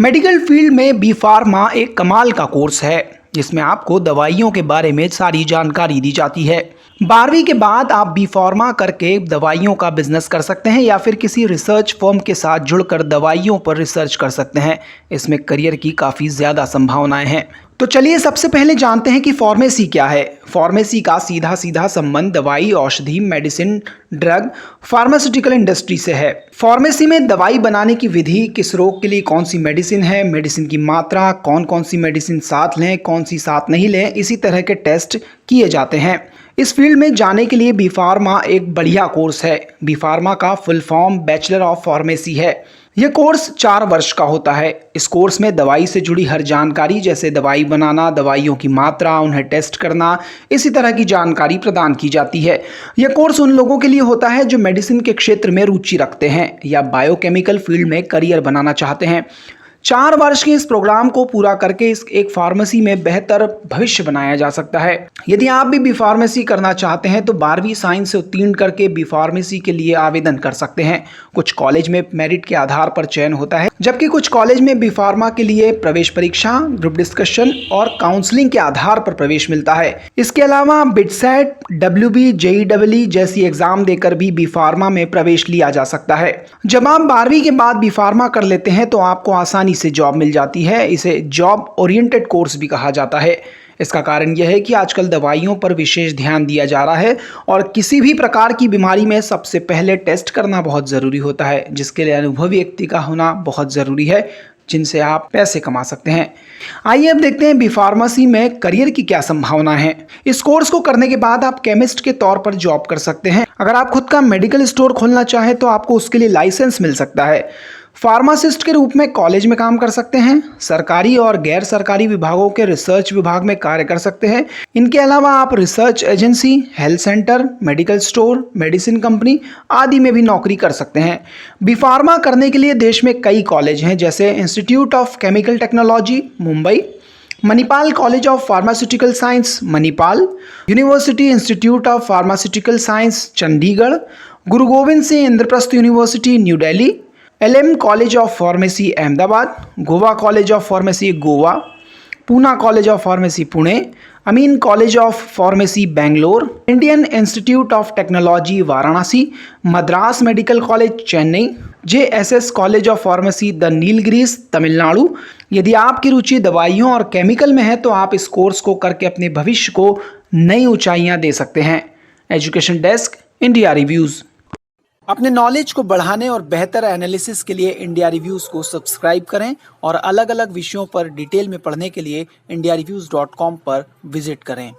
Medical field में B pharma एक कमाल का कोर्स है जिसमें आपको दवाइयों के बारे में सारी जानकारी दी जाती है। 12वीं के बाद आप बी फार्मा करके दवाइयों का बिजनेस कर सकते हैं या फिर किसी रिसर्च फर्म के साथ जुड़कर दवाइयों पर रिसर्च कर सकते हैं। इसमें करियर की काफ़ी ज़्यादा संभावनाएं हैं। तो चलिए सबसे पहले जानते हैं कि फार्मेसी क्या है। फार्मेसी का सीधा सीधा संबंध दवाई, औषधि, मेडिसिन, ड्रग, फार्मास्यूटिकल इंडस्ट्री से है। फार्मेसी में दवाई बनाने की विधि, किस रोग के लिए कौन सी मेडिसिन है, मेडिसिन की मात्रा, कौन कौन सी मेडिसिन साथ लें, कौन सी साथ नहीं लें, इसी तरह के टेस्ट किए जाते हैं। इस फील्ड में जाने के लिए बी फार्मा एक बढ़िया कोर्स है। बी फार्मा का full form bachelor of pharmacy है। यह कोर्स 4 वर्ष का होता है। इस कोर्स में दवाई से जुड़ी हर जानकारी, जैसे दवाई बनाना, दवाइयों की मात्रा, उन्हें टेस्ट करना, इसी तरह की जानकारी प्रदान की जाती है। यह कोर्स उन लोगों के लिए होता है जो मेडिसिन के क्षेत्र में रुचि रखते हैं या बायोकेमिकल फील्ड में करियर बनाना चाहते हैं। 4 वर्ष के इस प्रोग्राम को पूरा करके एक फार्मेसी में बेहतर भविष्य बनाया जा सकता है। यदि आप भी बी फार्मेसी करना चाहते हैं तो 12वीं साइंस से उत्तीर्ण करके बी फार्मेसी के लिए आवेदन कर सकते हैं। कुछ कॉलेज में मेरिट के आधार पर चयन होता है, जबकि कुछ कॉलेज में बी फार्मा के लिए प्रवेश परीक्षा, ग्रुप डिस्कशन और काउंसलिंग के आधार पर प्रवेश मिलता है। इसके अलावा बिटसेट, WB, JEE जैसी एग्जाम देकर भी बी फार्मा में प्रवेश लिया जा सकता है। जब आप 12वीं के बाद बी फार्मा कर लेते हैं तो आपको आसानी से जॉब मिल जाती है। इसे जॉब ओरिएंटेड कोर्स भी कहा जाता है। इसका कारण यह है कि आजकल दवाइयों पर विशेष ध्यान दिया जा रहा है और किसी भी प्रकार की बीमारी में सबसे पहले टेस्ट करना बहुत ज़रूरी होता है, जिसके लिए अनुभवी व्यक्ति का होना बहुत ज़रूरी है, जिनसे आप पैसे कमा सकते हैं। आइए अब देखते हैं बी फार्मेसी में करियर की क्या संभावना है। इस कोर्स को करने के बाद आप केमिस्ट के तौर पर जॉब कर सकते हैं। अगर आप खुद का मेडिकल स्टोर खोलना चाहें तो आपको उसके लिए लाइसेंस मिल सकता है। फार्मासिस्ट के रूप में कॉलेज में काम कर सकते हैं। सरकारी और गैर सरकारी विभागों के रिसर्च विभाग में कार्य कर सकते हैं। इनके अलावा आप research agency, health centre, medical store, medicine company आदि में भी नौकरी कर सकते हैं। बी फार्मा करने के लिए देश में कई कॉलेज हैं, जैसे institute of chemical technology Mumbai, Manipal college of pharmaceutical science Manipal, university institute of pharmaceutical science Chandigarh, Guru Gobind Singh Indraprastha university new Delhi, LM college of pharmacy Ahmedabad, Goa college of pharmacy Goa, Poona college of pharmacy Pune, Amin college of pharmacy Bangalore, Indian institute of technology Varanasi, Madras medical college Chennai, JSS college of pharmacy the Nilgiris Tamil Nadu. यदि आपकी रुचि दवाइयों और chemical में है तो आप इस course को करके अपने भविष्य को नई ऊंचाइयां दे सकते हैं। Education desk, India reviews. अपने नॉलेज को बढ़ाने और बेहतर एनालिसिस के लिए इंडिया रिव्यूज़ को सब्सक्राइब करें और अलग अलग विषयों पर डिटेल में पढ़ने के लिए indiaReviews.com पर विजिट करें।